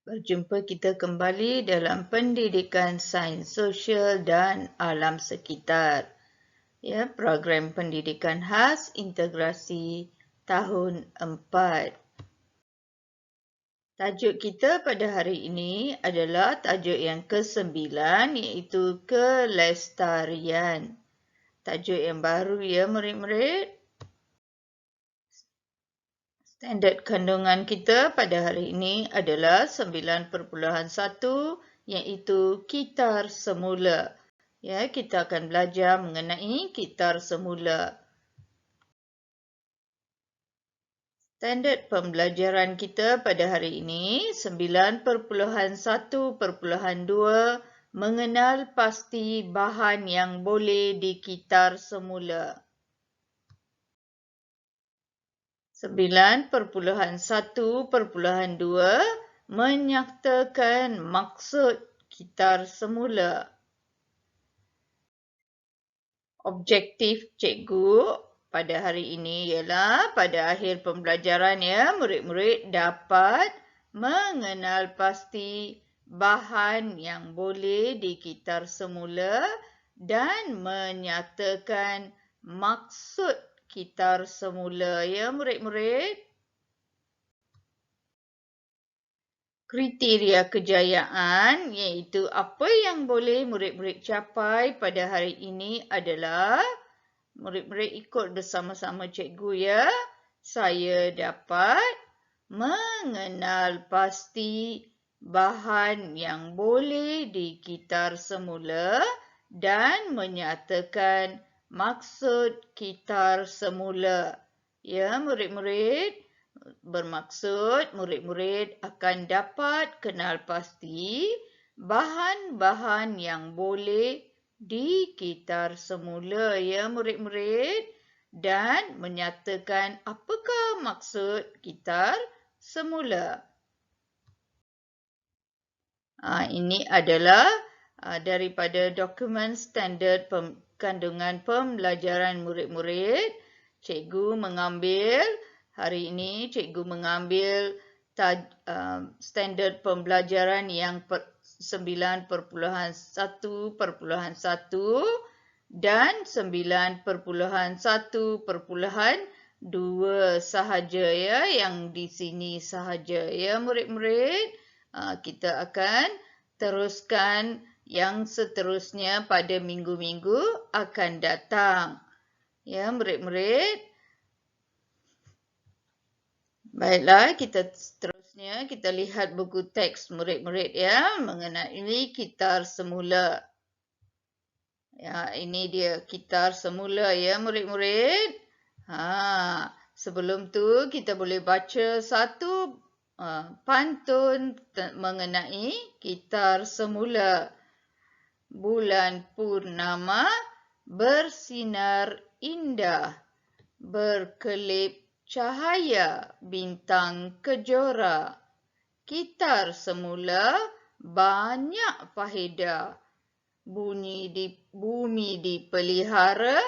Berjumpa kita kembali dalam pendidikan sains sosial dan alam sekitar. Ya, program pendidikan khas integrasi tahun 4. Tajuk kita pada hari ini adalah tajuk yang ke-9 iaitu kelestarian. Tajuk yang baru ya murid-murid. Standard kandungan kita pada hari ini adalah 9.1 iaitu kitar semula. Ya, kita akan belajar mengenai kitar semula. Standard pembelajaran kita pada hari ini 9.1.2 mengenal pasti bahan yang boleh dikitar semula. 9.1.2 menyatakan maksud kitar semula. Objektif cikgu pada hari ini ialah pada akhir pembelajaran ya, murid-murid dapat mengenal pasti bahan yang boleh dikitar semula dan menyatakan maksud kitar semula ya murid-murid. Kriteria kejayaan iaitu apa yang boleh murid-murid capai pada hari ini adalah murid-murid ikut bersama-sama cikgu ya. Saya dapat mengenal pasti bahan yang boleh dikitar semula dan menyatakan maksud kitar semula. Ya, murid-murid, bermaksud murid-murid akan dapat kenal pasti bahan-bahan yang boleh dikitar semula ya murid-murid dan menyatakan apakah maksud kitar semula. Ini adalah daripada dokumen standard kandungan pembelajaran murid-murid. Cikgu mengambil hari ini standard pembelajaran yang 9.1.1 dan 9.1.2 sahaja ya, yang di sini sahaja ya murid-murid. Kita akan teruskan yang seterusnya pada minggu-minggu akan datang. Ya murid-murid. Baiklah, seterusnya kita lihat buku teks murid-murid ya mengenai kitar semula. Ya, ini dia kitar semula ya murid-murid. Sebelum tu kita boleh baca satu pantun mengenai kitar semula. Bulan purnama bersinar indah, berkelip cahaya bintang kejora. Kitar semula banyak faedah. Bumi dipelihara,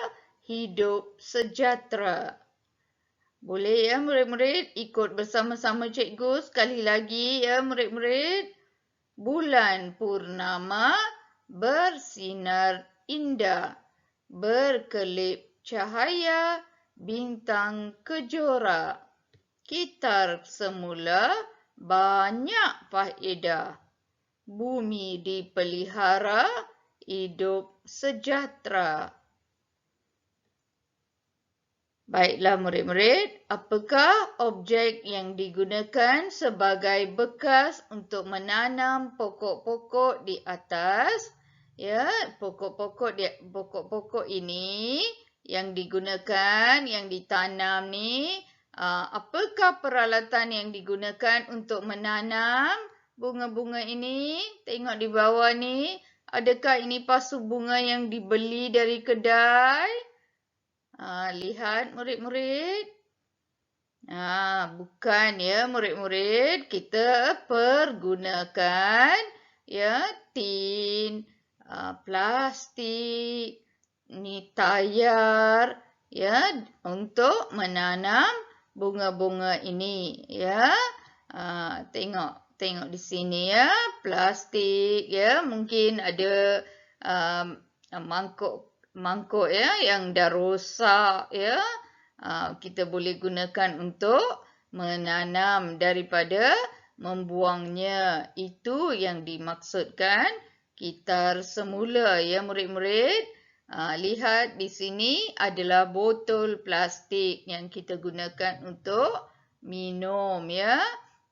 hidup sejahtera. Boleh ya murid-murid ikut bersama-sama cikgu sekali lagi ya murid-murid. Bulan purnama bersinar indah, berkelip cahaya bintang kejora. Kitar semula banyak faedah. Bumi dipelihara, hidup sejahtera. Baiklah murid-murid, apakah objek yang digunakan sebagai bekas untuk menanam pokok-pokok di atas? Ya, pokok-pokok ini yang digunakan, yang ditanam ni, apakah peralatan yang digunakan untuk menanam bunga-bunga ini? Tengok di bawah ni, adakah ini pasu bunga yang dibeli dari kedai? Lihat murid-murid. Bukan ya murid-murid. Kita pergunakan ya tin, plastik, ni tayar ya untuk menanam bunga-bunga ini ya. Tengok tengok di sini ya, plastik ya, mungkin ada mangkuk ya yang dah rosak ya. Kita boleh gunakan untuk menanam daripada membuangnya. Itu yang dimaksudkan kitar semula ya murid-murid. Lihat di sini adalah botol plastik yang kita gunakan untuk minum ya.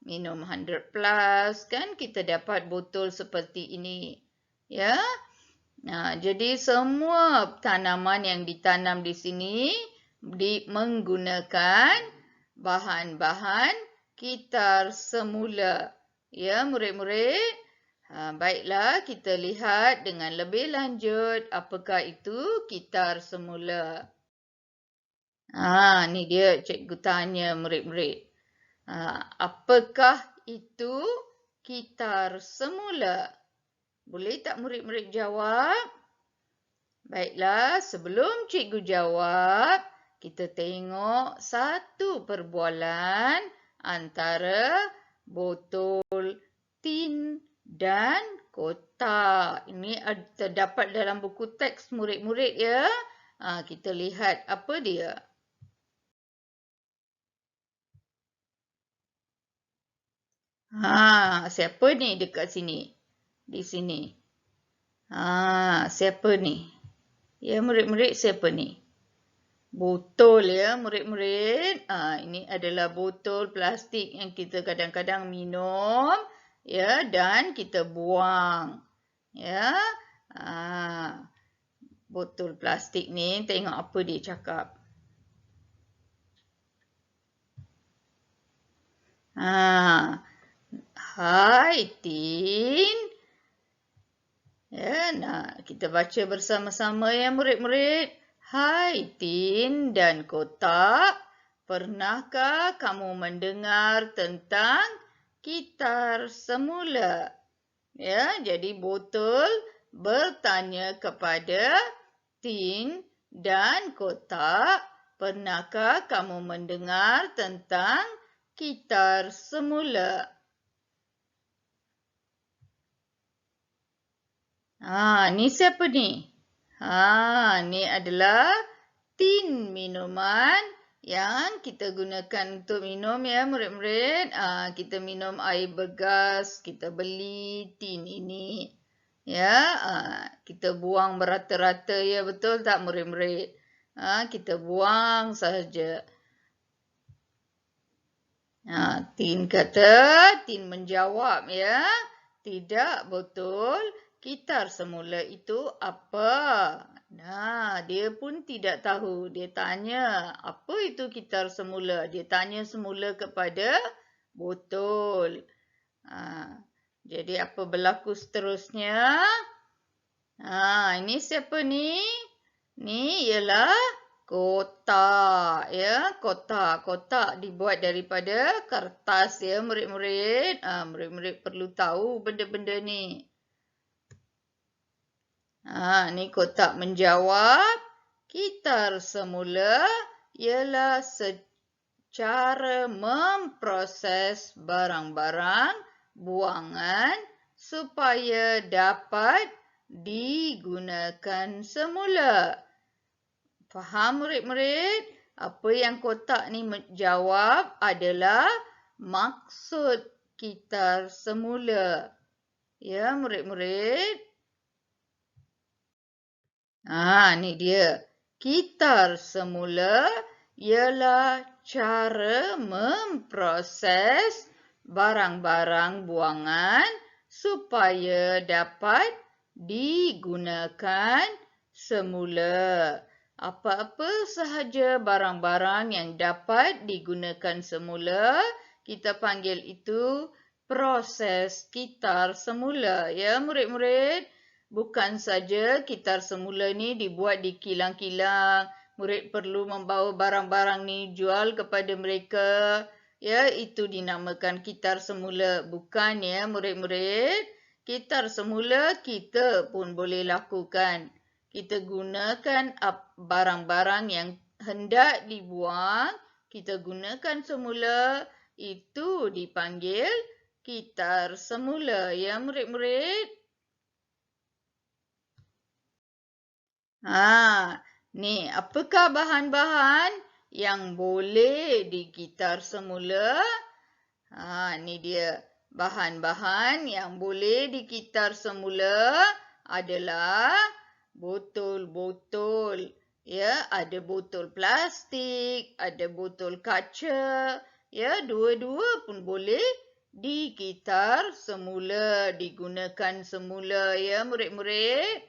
Minum 100 plus kan kita dapat botol seperti ini. Ya. Jadi semua tanaman yang ditanam di sini menggunakan bahan-bahan kitar semula. Ya murid-murid. Baiklah, kita lihat dengan lebih lanjut apakah itu kitar semula. Ni dia cikgu tanya murid-murid. Apakah itu kitar semula? Boleh tak murid-murid jawab? Baiklah, sebelum cikgu jawab, kita tengok satu perbualan antara botol, tin dan kotak. Ini terdapat dalam buku teks murid-murid ya. Kita lihat apa dia. Siapa ni dekat sini? Di sini. Siapa ni? Ya murid-murid, siapa ni? Botol ya murid-murid. Ini adalah botol plastik yang kita kadang-kadang minum ya dan kita buang. Ya. Botol plastik ni tengok apa dia cakap. Hai Tin. Ya, kita baca bersama-sama ya murid-murid. Hai Tin dan kotak, pernahkah kamu mendengar tentang kitar semula? Ya, jadi botol bertanya kepada tin dan kotak, pernahkah kamu mendengar tentang kitar semula? Ni siapa ni? Ni adalah tin minuman yang kita gunakan untuk minum ya murid-murid. Kita minum air bergas, kita beli tin ini. Ya, kita buang berata-rata ya, betul tak murid-murid? Kita buang sahaja. Tin kata, tin menjawab ya. Tidak betul. Kitar semula itu apa? Dia pun tidak tahu. Dia tanya, apa itu kitar semula? Dia tanya semula kepada botol. Jadi apa berlaku seterusnya? Ini siapa ni? Ni ialah kotak. Ya, kotak. Kotak dibuat daripada kertas ya murid-murid. Murid-murid perlu tahu benda-benda ni. Ni kotak menjawab. Kitar semula ialah secara memproses barang-barang buangan supaya dapat digunakan semula. Faham murid-murid? Apa yang kotak ni jawab adalah maksud kitar semula. Ya murid-murid. Ni dia. Kitar semula ialah cara memproses barang-barang buangan supaya dapat digunakan semula. Apa-apa sahaja barang-barang yang dapat digunakan semula, kita panggil itu proses kitar semula. Ya murid-murid? Bukan saja kitar semula ni dibuat di kilang-kilang. Murid perlu membawa barang-barang ni jual kepada mereka. Ya, itu dinamakan kitar semula. Bukan ya murid-murid. Kitar semula kita pun boleh lakukan. Kita gunakan barang-barang yang hendak dibuang. Kita gunakan semula. Itu dipanggil gitar semula. Ya, murid-murid. Ni apakah bahan-bahan yang boleh di gitar semula? Ni dia. Bahan-bahan yang boleh di gitar semula adalah botol-botol. Ya, ada botol plastik, ada botol kaca. Ya, dua-dua pun boleh di gitar semula, digunakan semula. Ya, murid-murid.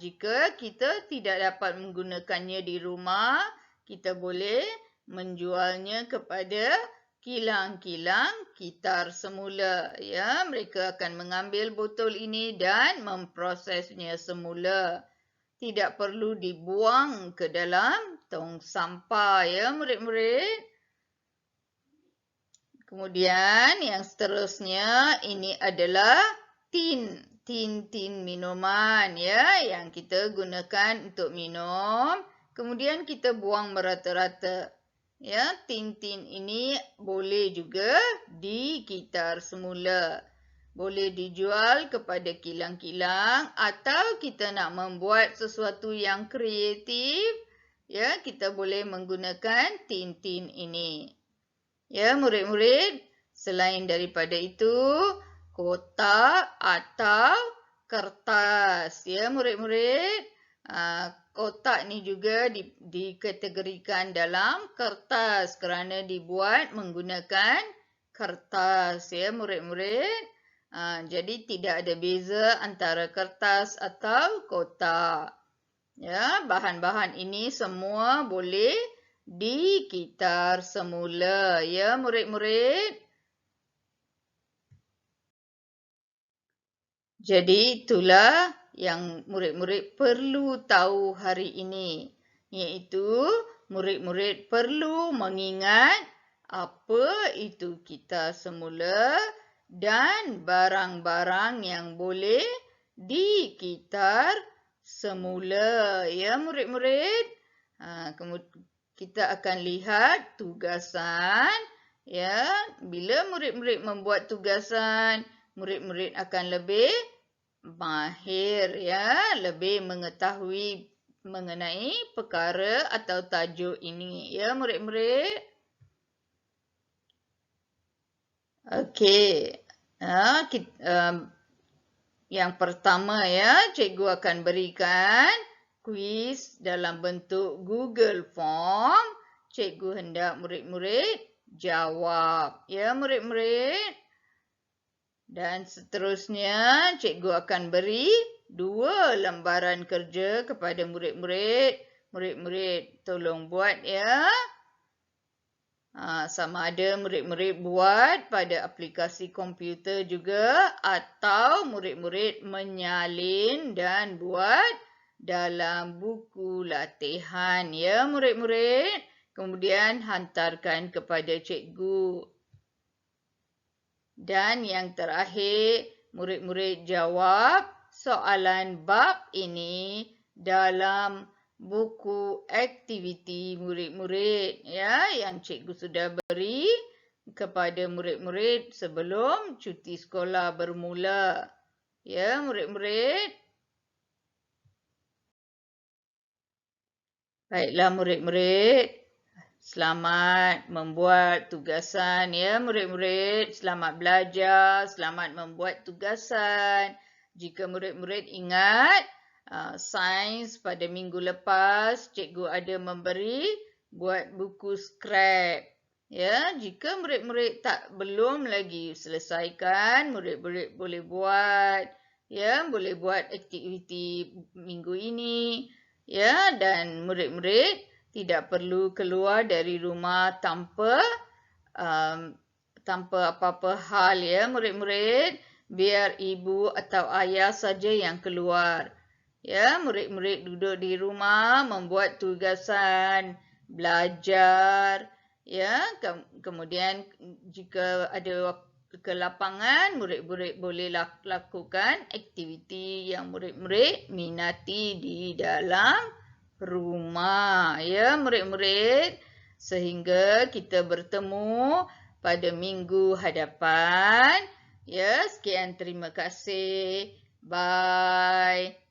Jika kita tidak dapat menggunakannya di rumah, kita boleh menjualnya kepada kilang-kilang gitar semula. Ya, mereka akan mengambil botol ini dan memprosesnya semula. Tidak perlu dibuang ke dalam tong sampah, ya murid-murid. Kemudian yang seterusnya ini adalah tin minuman, ya, yang kita gunakan untuk minum. Kemudian kita buang merata-rata. Ya, tin ini boleh juga digitar semula. Boleh dijual kepada kilang-kilang atau kita nak membuat sesuatu yang kreatif, ya, kita boleh menggunakan tin ini. Ya, murid-murid, selain daripada itu, kotak atau kertas. Ya, murid-murid. Kotak ni juga dikategorikan dalam kertas kerana dibuat menggunakan kertas. Ya, murid-murid. Jadi tidak ada beza antara kertas atau kotak. Ya, bahan-bahan ini semua boleh digitar semula. Ya, murid-murid. Jadi itulah yang murid-murid perlu tahu hari ini. Iaitu murid-murid perlu mengingat apa itu gitar semula dan barang-barang yang boleh digitar semula. Ya, murid-murid. Kemudian kita akan lihat tugasan. Ya, bila murid-murid membuat tugasan, murid-murid akan lebih mahir, ya, lebih mengetahui mengenai perkara atau tajuk ini. Ya, murid-murid. Okey. Yang pertama, ya, cikgu akan berikan kuis dalam bentuk Google Form. Cikgu hendak murid-murid jawab. Ya, murid-murid. Dan seterusnya, cikgu akan beri 2 lembaran kerja kepada murid-murid. Murid-murid tolong buat, ya. Sama ada murid-murid buat pada aplikasi komputer juga atau murid-murid menyalin dan buat dalam buku latihan. Ya, murid-murid. Kemudian hantarkan kepada cikgu. Dan yang terakhir, murid-murid jawab soalan bab ini dalam buku aktiviti murid-murid, ya, yang cikgu sudah beri kepada murid-murid sebelum cuti sekolah bermula. Ya, murid-murid. Baiklah murid-murid. Selamat membuat tugasan, ya murid-murid. Selamat belajar, selamat membuat tugasan. Jika murid-murid ingat, sains pada minggu lepas, cikgu ada memberi buat buku scrap. Ya, jika murid-murid belum lagi selesaikan, murid-murid boleh buat. Ya, boleh buat aktiviti minggu ini. Ya, dan murid-murid tidak perlu keluar dari rumah tanpa apa-apa hal, ya murid-murid. Biar ibu atau ayah saja yang keluar. Ya, murid-murid duduk di rumah membuat tugasan, belajar. Ya, kemudian jika ada ke lapangan, murid-murid boleh lakukan aktiviti yang murid-murid minati di dalam rumah, ya murid-murid, sehingga kita bertemu pada minggu hadapan. Ya, sekian, terima kasih. Bye.